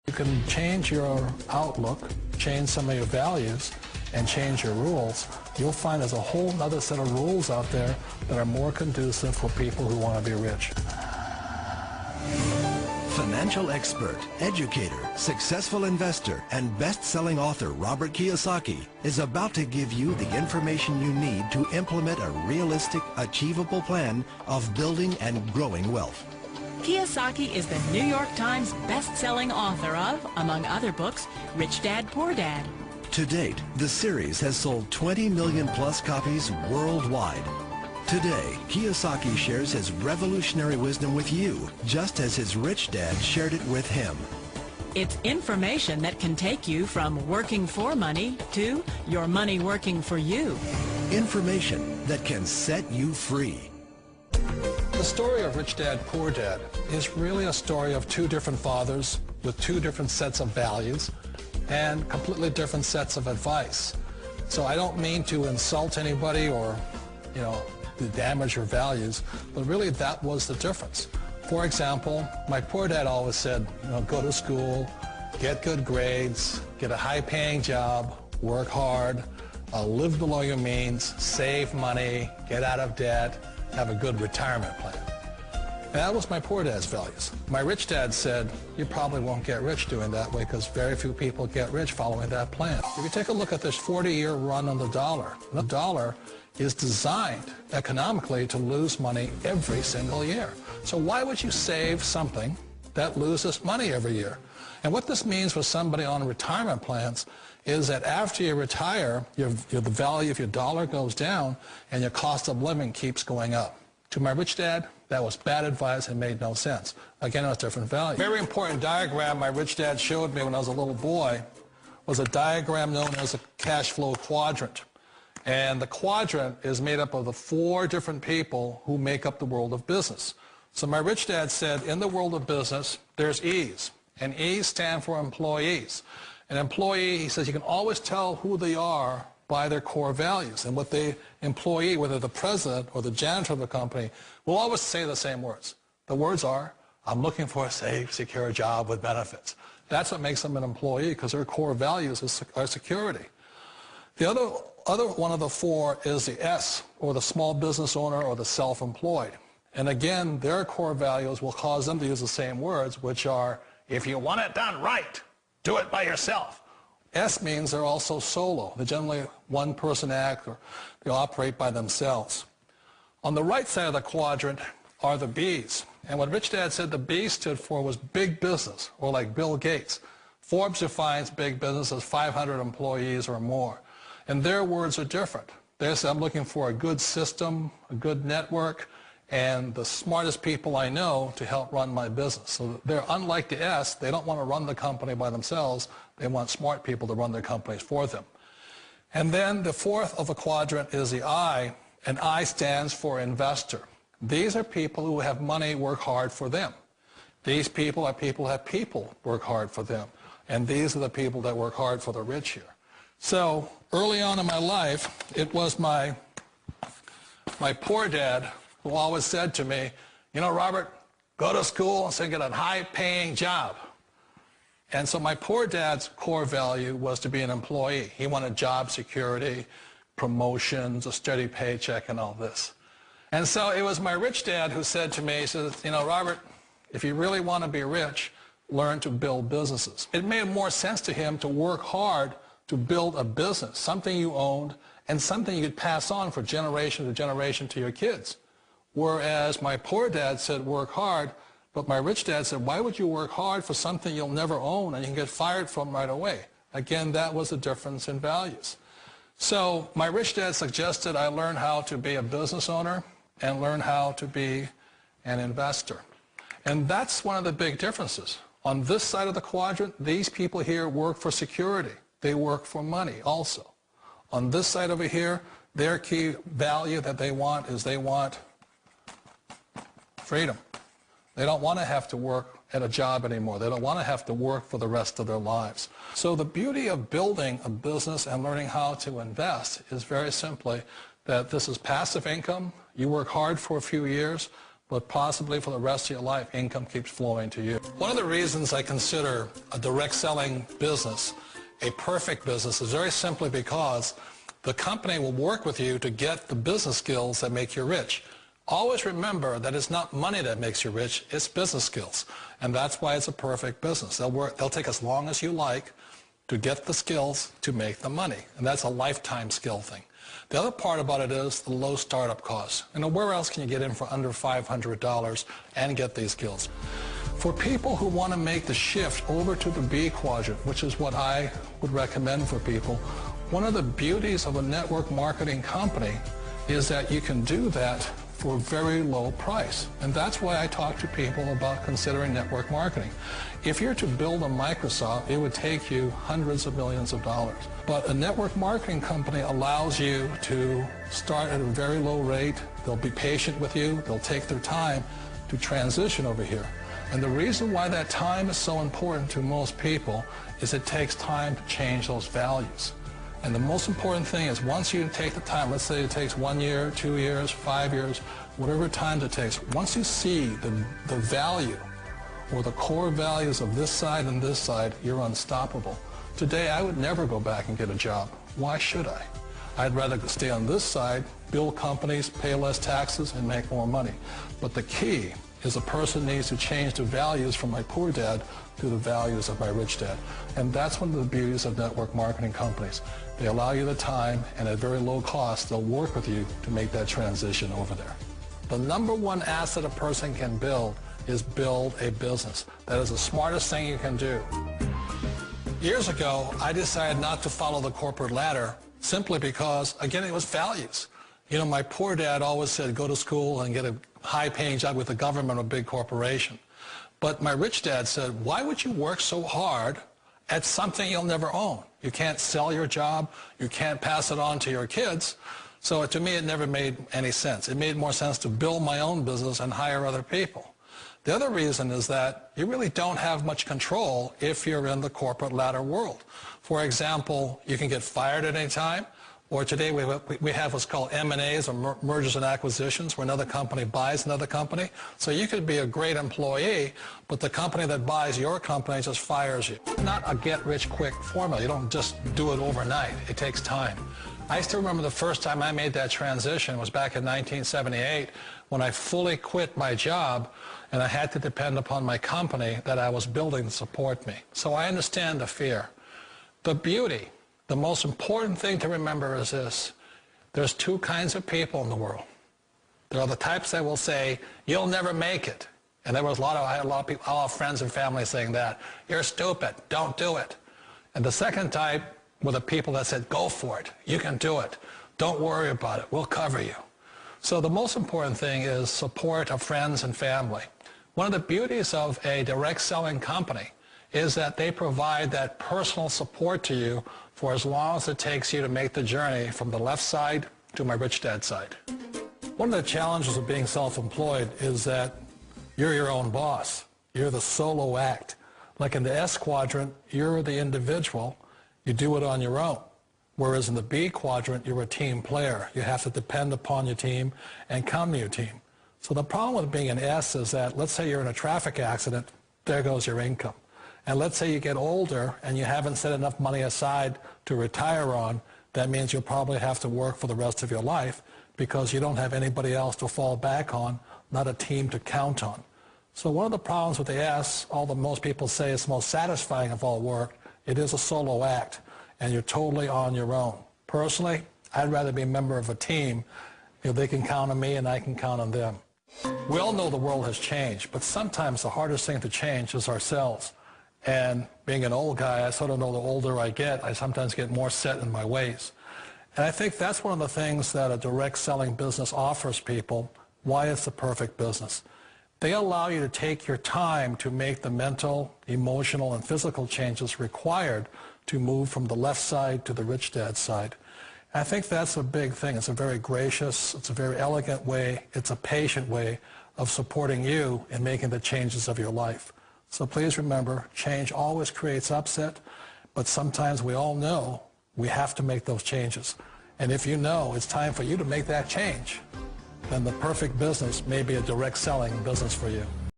You can change your outlook, change some of your values, and change your rules. You'll find there's a whole other set of rules out there that are more conducive for people who want to be rich. Financial expert, educator, successful investor, and best-selling author Robert Kiyosaki is about to give you the information you need to implement a realistic, achievable plan of building and growing wealth. Kiyosaki is the New York Times best-selling author of, among other books, Rich Dad, Poor Dad. To date, the series has sold 20 million plus copies worldwide. Today, Kiyosaki shares his revolutionary wisdom with you, just as his rich dad shared it with him. It's information that can take you from working for money to your money working for you. Information that can set you free. The story of Rich Dad, Poor Dad is really a story of two different fathers with two different sets of values and completely different sets of advice. So I don't mean to insult anybody or, to damage your values, but really that was the difference. For example, my poor dad always said, go to school, get good grades, get a high-paying job, work hard, live below your means, save money, get out of debt, have a good retirement plan. And that was my poor dad's values. My rich dad said, you probably won't get rich doing that way because very few people get rich following that plan. If you take a look at this 40-year run on the dollar is designed economically to lose money every single year. So why would you save something that loses money every year? And what this means for somebody on retirement plans is that after you retire, the value of your dollar goes down and your cost of living keeps going up. To my rich dad, that was bad advice and made no sense. Again, it was different value. A very important diagram my rich dad showed me when I was a little boy was a diagram known as a cash flow quadrant. And the quadrant is made up of the four different people who make up the world of business. So my rich dad said, in the world of business, there's E's. And E's stand for employees. An employee, he says, you can always tell who they are by their core values. And what the employee, whether the president or the janitor of the company, will always say the same words. The words are, I'm looking for a safe, secure job with benefits. That's what makes them an employee, because their core values are security. The other one of the four is the S, or the small business owner or the self-employed. And again, their core values will cause them to use the same words, which are, if you want it done right, do it by yourself. S means they're also solo. They're generally one-person act, or they operate by themselves. On the right side of the quadrant are the B's. And what Rich Dad said the B stood for was big business, or like Bill Gates. Forbes defines big business as 500 employees or more. And their words are different. They say, I'm looking for a good system, a good network, and the smartest people I know to help run my business. So they're unlike the S. They don't want to run the company by themselves. They want smart people to run their companies for them. And then the fourth of the quadrant is the I, and I stands for investor. These are people who have money work hard for them. These people are people who have people work hard for them. And these are the people that work hard for the rich here. So early on in my life, it was my poor dad who always said to me, Robert, go to school and get a high-paying job. And so my poor dad's core value was to be an employee. He wanted job security, promotions, a steady paycheck, and all this. And so it was my rich dad who said to me, he says, Robert, if you really want to be rich, learn to build businesses. It made more sense to him to work hard to build a business, something you owned, and something you could pass on for generation to generation to your kids. Whereas my poor dad said work hard, but my rich dad said, why would you work hard for something you'll never own and you can get fired from right away? Again, that was the difference in values. So my rich dad suggested I learn how to be a business owner and learn how to be an investor. And that's one of the big differences. On this side of the quadrant, these people here work for security. They work for money also. On this side over here, their key value that they want is they want freedom. They don't want to have to work at a job anymore. They don't want to have to work for the rest of their lives. So the beauty of building a business and learning how to invest is very simply that this is passive income. You work hard for a few years, but possibly for the rest of your life, income keeps flowing to you. One of the reasons I consider a direct selling business a perfect business is very simply because the company will work with you to get the business skills that make you rich. Always remember that it's not money that makes you rich, it's business skills. And that's why it's a perfect business. They'll take as long as you like to get the skills to make the money. And that's a lifetime skill thing. The other part about it is the low startup costs. Where else can you get in for under $500 and get these skills? For people who want to make the shift over to the B quadrant, which is what I would recommend for people, one of the beauties of a network marketing company is that you can do that for a very low price. And that's why I talk to people about considering network marketing. If you're to build a Microsoft, it would take you hundreds of millions of dollars. But a network marketing company allows you to start at a very low rate. They'll be patient with you. They'll take their time to transition over here. And the reason why that time is so important to most people is it takes time to change those values. And the most important thing is once you take the time, let's say it takes 1 year, 2 years, 5 years, whatever time it takes, once you see the value or the core values of this side and this side, you're unstoppable. Today, I would never go back and get a job. Why should I? I'd rather stay on this side, build companies, pay less taxes, and make more money. But the key is a person needs to change the values from my poor dad to the values of my rich dad. And that's one of the beauties of network marketing companies. They allow you the time, and at very low cost, they'll work with you to make that transition over there. The number one asset a person can build is build a business. That is the smartest thing you can do. Years ago, I decided not to follow the corporate ladder simply because, again, it was values. My poor dad always said, go to school and get a high-paying job with the government or a big corporation. But my rich dad said, why would you work so hard at something you'll never own? You can't sell your job. You can't pass it on to your kids. So to me, it never made any sense. It made more sense to build my own business and hire other people. The other reason is that you really don't have much control if you're in the corporate ladder world. For example, you can get fired at any time. Or today we have what's called M&As, or mergers and acquisitions, where another company buys another company. So you could be a great employee, but the company that buys your company just fires you. Not a get-rich-quick formula. You don't just do it overnight. It takes time. I still remember the first time I made that transition was back in 1978 when I fully quit my job and I had to depend upon my company that I was building to support me. So I understand the fear. The beauty. The most important thing to remember is this. There's two kinds of people in the world. There are the types that will say, you'll never make it. And I had a lot of people, all friends and family saying that. You're stupid. Don't do it. And the second type were the people that said, go for it. You can do it. Don't worry about it. We'll cover you. So the most important thing is support of friends and family. One of the beauties of a direct selling company is that they provide that personal support to you for as long as it takes you to make the journey from the left side to my rich dad side. One of the challenges of being self-employed is that you're your own boss. You're the solo act. Like in the S quadrant, you're the individual. You do it on your own. Whereas in the B quadrant, you're a team player. You have to depend upon your team and come to your team. So the problem with being an S is that, let's say you're in a traffic accident, there goes your income. And let's say you get older and you haven't set enough money aside to retire on, that means you'll probably have to work for the rest of your life because you don't have anybody else to fall back on, not a team to count on. So one of the problems with the S, although most people say it's the most satisfying of all work, it is a solo act and you're totally on your own. Personally, I'd rather be a member of a team if they can count on me and I can count on them. We all know the world has changed, but sometimes the hardest thing to change is ourselves. And being an old guy, I sort of know the older I get, I sometimes get more set in my ways. And I think that's one of the things that a direct selling business offers people, why it's the perfect business. They allow you to take your time to make the mental, emotional, and physical changes required to move from the left side to the rich dad side. And I think that's a big thing. It's a very gracious, it's a very elegant way, it's a patient way of supporting you in making the changes of your life. So please remember, change always creates upset, but sometimes we all know we have to make those changes. And if you know it's time for you to make that change, then the perfect business may be a direct selling business for you.